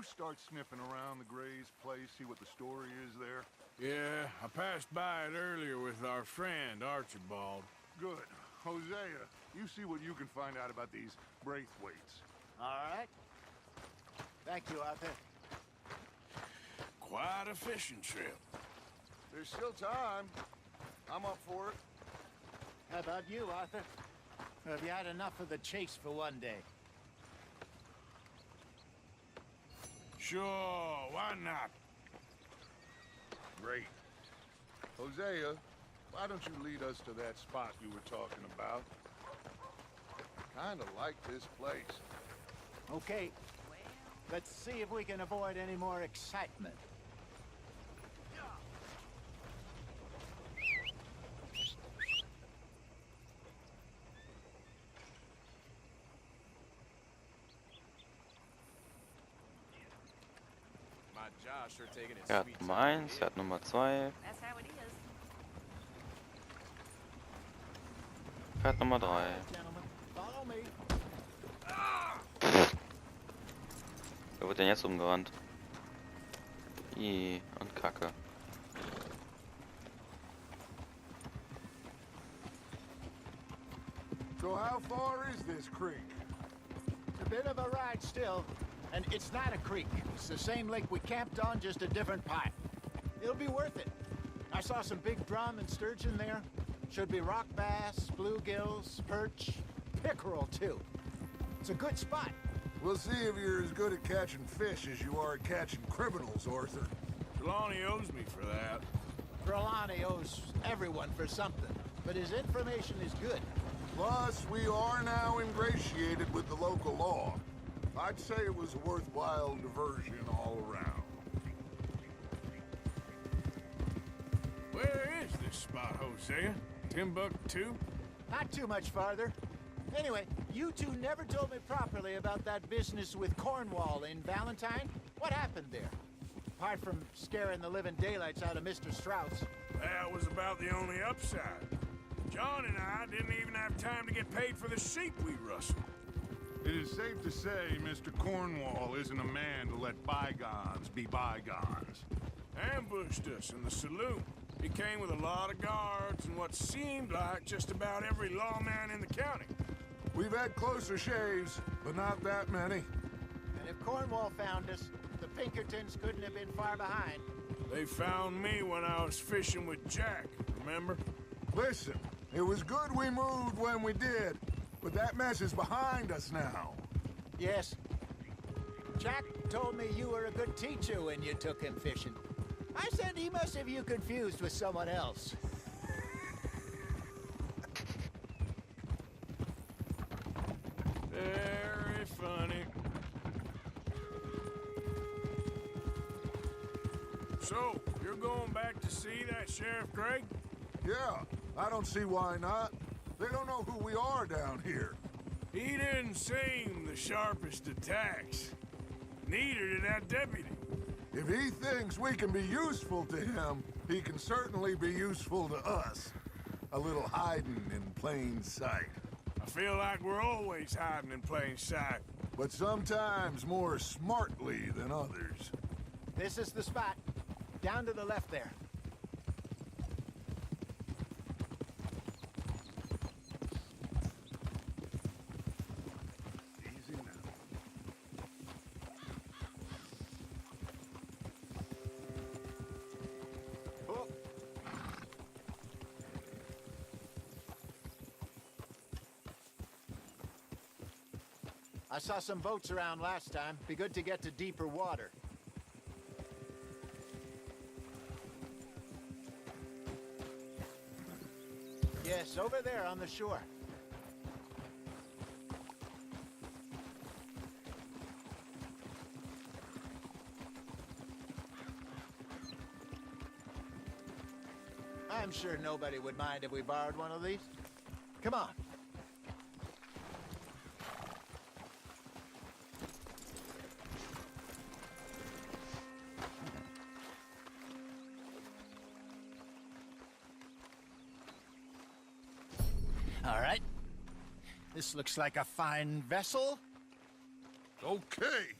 you start sniffing around the Gray's place, see what the story is there? Yeah, I passed by it earlier with our friend, Archibald. Good. Hosea, you see what you can find out about these Braithwaites. All right. Thank you, Arthur. Quite a fishing trip. There's still time. I'm up for it. How about you, Arthur? Or have you had enough of the chase for one day? Sure, why not? Great. Hosea, why don't you lead us to that spot you were talking about? Kinda like this place. Okay. Let's see if we can avoid any more excitement. Pferd Nummer 1, Pferd Nummer 2, That's how it is. Pferd Nummer 3. Gentlemen, follow me. Wer wird denn jetzt umgerannt? Ih, und Kacke. So how far is this creek? It's a bit of a ride still. And it's not a creek. It's the same lake we camped on, just a different pipe. It'll be worth it. I saw some big drum and sturgeon there. Should be rock bass, bluegills, perch, pickerel too. It's a good spot. We'll see if you're as good at catching fish as you are at catching criminals, Arthur. Trelawney owes me for that. Trelawney owes everyone for something, but his information is good. Plus, we are now ingratiated with the local law. I'd say it was a worthwhile diversion all around. Where is this spot, Hosea? Timbuktu? Not too much farther. Anyway, you two never told me properly about that business with Cornwall in Valentine. What happened there? Apart from scaring the living daylights out of Mr. Strauss. That was about the only upside. John and I didn't even have time to get paid for the sheep we rustled. It is safe to say Mr. Cornwall isn't a man to let bygones be bygones. Ambushed us in the saloon. He came with a lot of guards and what seemed like just about every lawman in the county. We've had closer shaves, but not that many. And if Cornwall found us, the Pinkertons couldn't have been far behind. They found me when I was fishing with Jack, remember? Listen, it was good we moved when we did, but that mess is behind us now. Yes. Jack told me you were a good teacher when you took him fishing. I said he must have you confused with someone else. Very funny. So, you're going back to see that Sheriff Gregg? Yeah, I don't see why not. They don't know who we are down here. He didn't seem the sharpest attacks. Neither did that deputy. If he thinks we can be useful to him, he can certainly be useful to us. A little hiding in plain sight. I feel like we're always hiding in plain sight. But sometimes more smartly than others. This is the spot. Down to the left there. Easy now. Oh. I saw some boats around last time. Be good to get to deeper water. Yes, over there on the shore. I'm sure nobody would mind if we borrowed one of these. Come on. All right. This looks like a fine vessel. Okay.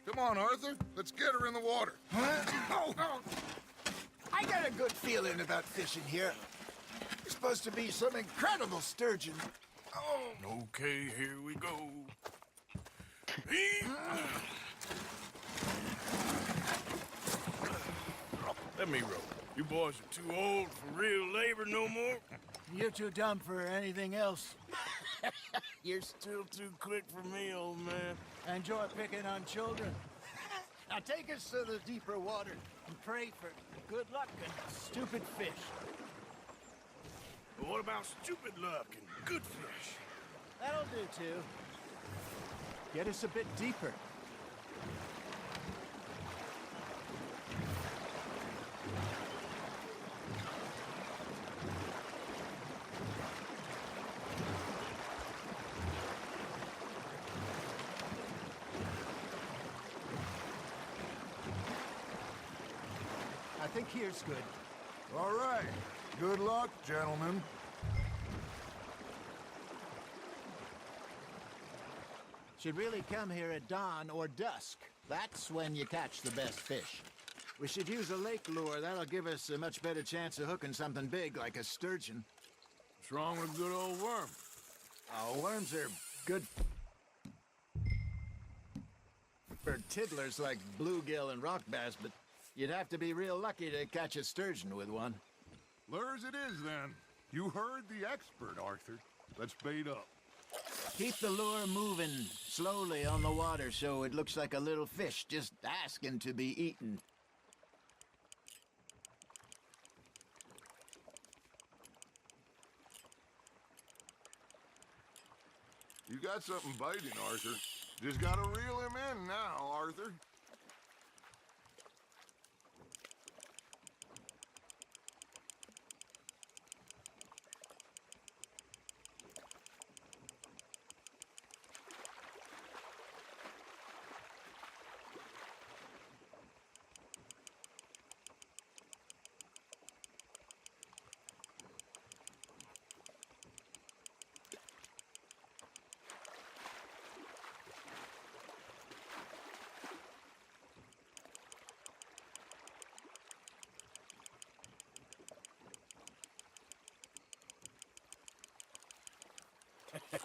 Come on, Arthur. Let's get her in the water. Oh. I got a good feeling about fishing here. It's supposed to be some incredible sturgeon. Oh. Okay, here we go. Let me row. You boys are too old for real labor no more. You're too dumb for anything else. You're still too quick for me, old man. Enjoy picking on children. Now take us to the deeper water and pray for good luck and stupid fish. But what about stupid luck and good fish? That'll do, too. Get us a bit deeper. I think here's good. All right. Good luck, gentlemen. Should really come here at dawn or dusk. That's when you catch the best fish. We should use a lake lure. That'll give us a much better chance of hooking something big like a sturgeon. What's wrong with a good old worm? Oh, worms are good for tiddlers like bluegill and rock bass, but you'd have to be real lucky to catch a sturgeon with one. Lures it is, then. You heard the expert, Arthur. Let's bait up. Keep the lure moving slowly on the water so it looks like a little fish just asking to be eaten. You got something biting, Arthur. Just gotta reel him in now, Arthur.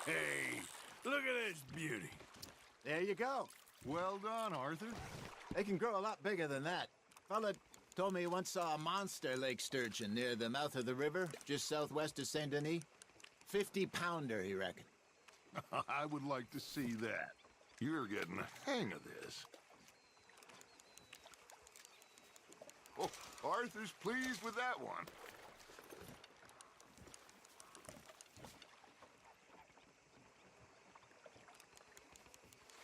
Hey, look at this beauty. There you go. Well done, Arthur. They can grow a lot bigger than that. Fella told me he once saw a monster lake sturgeon near the mouth of the river, just southwest of Saint Denis. 50-pounder, he reckoned. I would like to see that. You're getting the hang of this. Oh, Arthur's pleased with that one.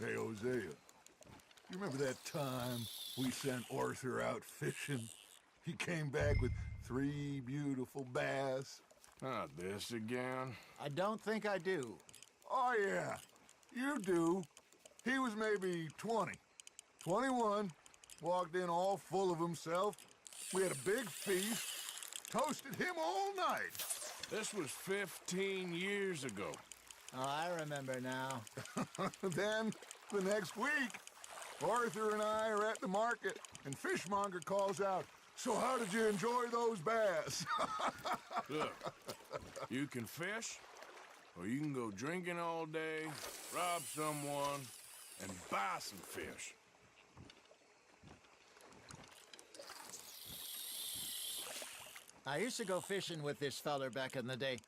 Hey, Hosea, you remember that time we sent Arthur out fishing? He came back with 3 beautiful bass. Not this again. I don't think I do. Oh, yeah, you do. He was maybe 20, 21, walked in all full of himself. We had a big feast, toasted him all night. This was 15 years ago. Oh, I remember now. Then, the next week, Arthur and I are at the market, and Fishmonger calls out, "So how did you enjoy those bass?" Look, you can fish, or you can go drinking all day, rob someone, and buy some fish. I used to go fishing with this feller back in the day.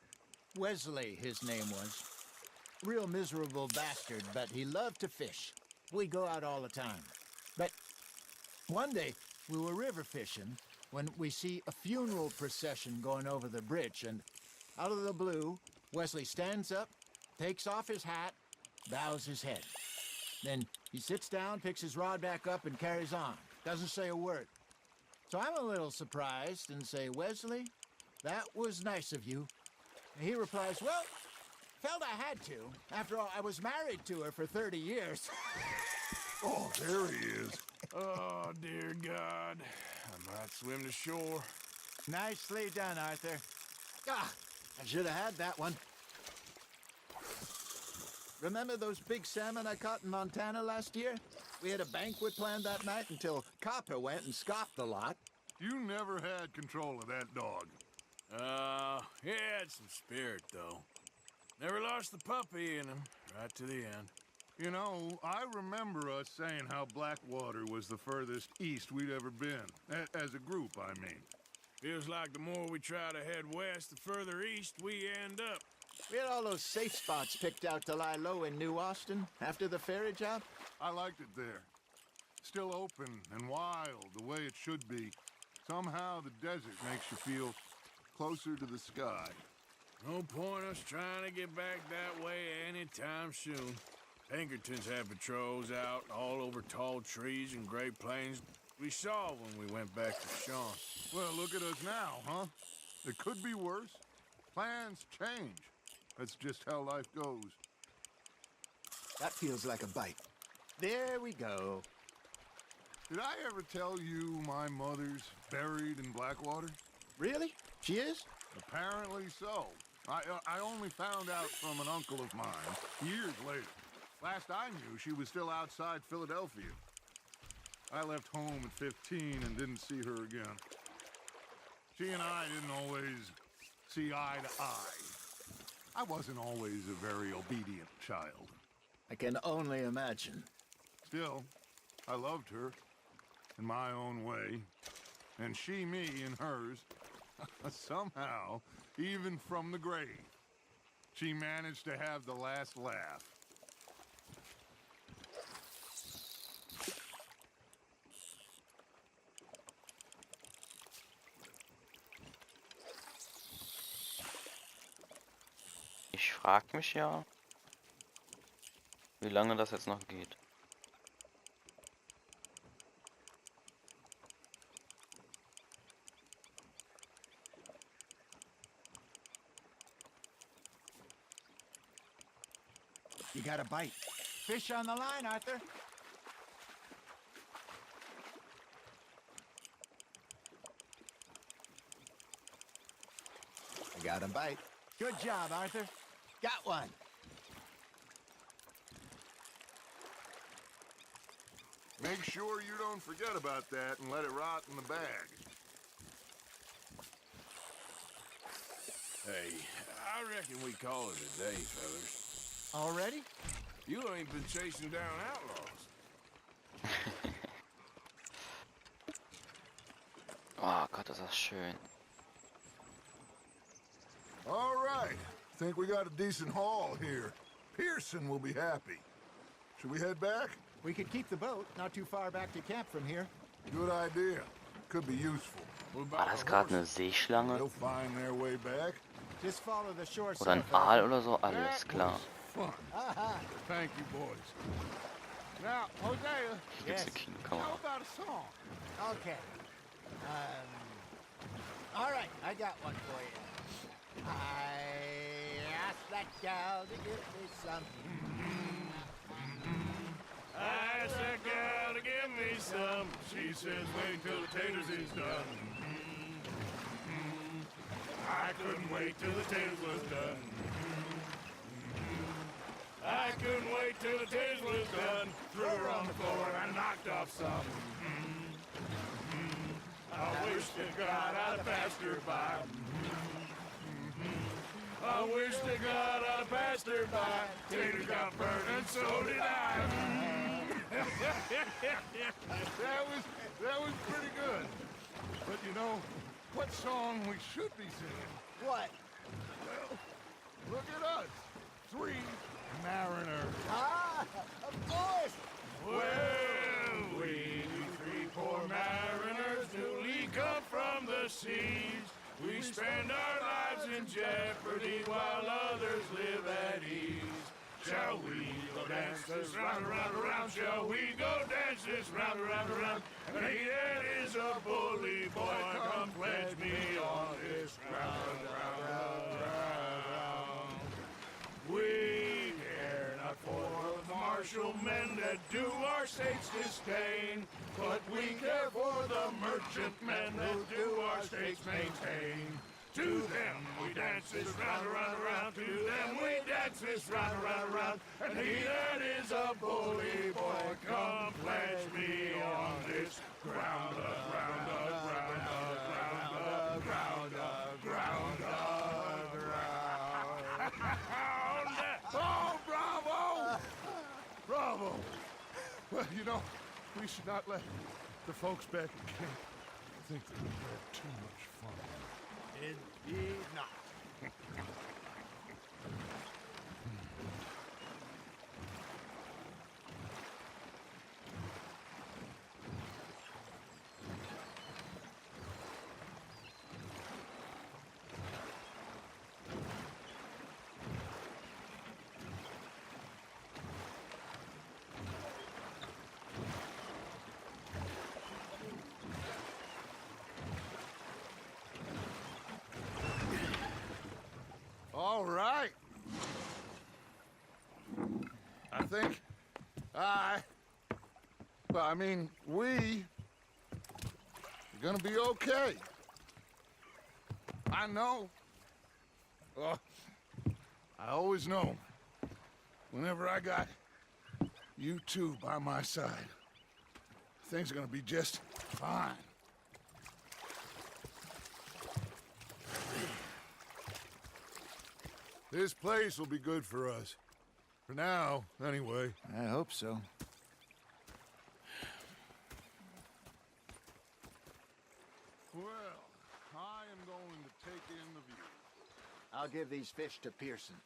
Wesley, his name was. Real miserable bastard, but he loved to fish. We go out all the time. But one day, we were river fishing when we see a funeral procession going over the bridge, and out of the blue, Wesley stands up, takes off his hat, bows his head. Then he sits down, picks his rod back up, and carries on. Doesn't say a word. So I'm a little surprised and say, "Wesley, that was nice of you." And he replies, "Well, felt I had to. After all, I was married to her for 30 years. Oh, there he is. Oh, dear God. I might swim to shore. Nicely done, Arthur. Ah, I should have had that one. Remember those big salmon I caught in Montana last year? We had a banquet planned that night until Copper went and scoffed the lot. You never had control of that dog. He had some spirit, though. Never lost the puppy in him, right to the end. You know, I remember us saying how Blackwater was the furthest east we'd ever been. As a group, I mean. Feels like the more we try to head west, the further east we end up. We had all those safe spots picked out to lie low in New Austin after the ferry job. I liked it there. Still open and wild, the way it should be. Somehow the desert makes you feel closer to the sky. No point us trying to get back that way anytime soon. Pinkertons had patrols out all over tall trees and Great Plains. We saw when we went back to Sean. Well, look at us now, huh? It could be worse. Plans change. That's just how life goes. That feels like a bite. There we go. Did I ever tell you my mother's buried in Blackwater? Really? She is? Apparently so. I only found out from an uncle of mine years later. Last I knew, she was still outside Philadelphia. I left home at 15 and didn't see her again. She and I didn't always see eye to eye. I wasn't always a very obedient child. I can only imagine. Still, I loved her in my own way, and she me in hers. Somehow, even from the grave, she managed to have the last laugh. Ich frage mich ja, wie lange das jetzt noch geht. You got a bite. Fish on the line, Arthur. I got a bite. Good job, Arthur. Got one. Make sure you don't forget about that and let it rot in the bag. Hey, I reckon we call it a day, fellas. Already? You ain't been chasing down outlaws. Oh Gott, ist das schön. All right. Think we got a decent haul here. Pearson will be happy. Should we head back? We could keep the boat not too far back to camp from here. Good idea. Could be useful. War das gerade eine Seeschlange? They'll find their way back. Just follow the shore. Oder ein Aal oder so? Alles klar. Fun. Thank you, boys. Now, Hosea, Hier gibt's eine Kinokamera. how about a song? Okay. All right, I got one for you. I asked that gal to give me some. I asked that gal to give me some. She says wait till the taters is done. I couldn't wait till the taters was done. I couldn't wait till the taters was done. Threw her on the floor and I knocked off some. I wish to God I'd have passed her by. I wish to God I'd have passed her by. Taters got burned and so did I. That was pretty good. But you know, what song we should be singing? What? Well, look at us. 3 mariners. Ah, of course. Well, we 3 poor mariners newly come from the seas. We spend our lives in jeopardy while others live at ease. Shall we go dance this round, around, around? Shall we go dance this round, around, around? And he that is a bully boy, come pledge me on this round, round, round, round. We care not for the martial men that do our state's disdain, but we care for the merchant men that do our states maintain. To them we dance this round, around, around. To them we dance this round, around, around. And he that is a bully boy, come pledge me on this ground up, ground up, ground up, ground up, ground up, ground up, ground up. Oh, bravo! Bravo! Well, you know, we should not let the folks back at camp think that we've had too much fun. Indeed not. All right. I think we are gonna be okay. I know. Oh, I always know. Whenever I got you two by my side, things are gonna be just fine. This place will be good for us. For now, anyway. I hope so. Well, I am going to take in the view. I'll give these fish to Pearson.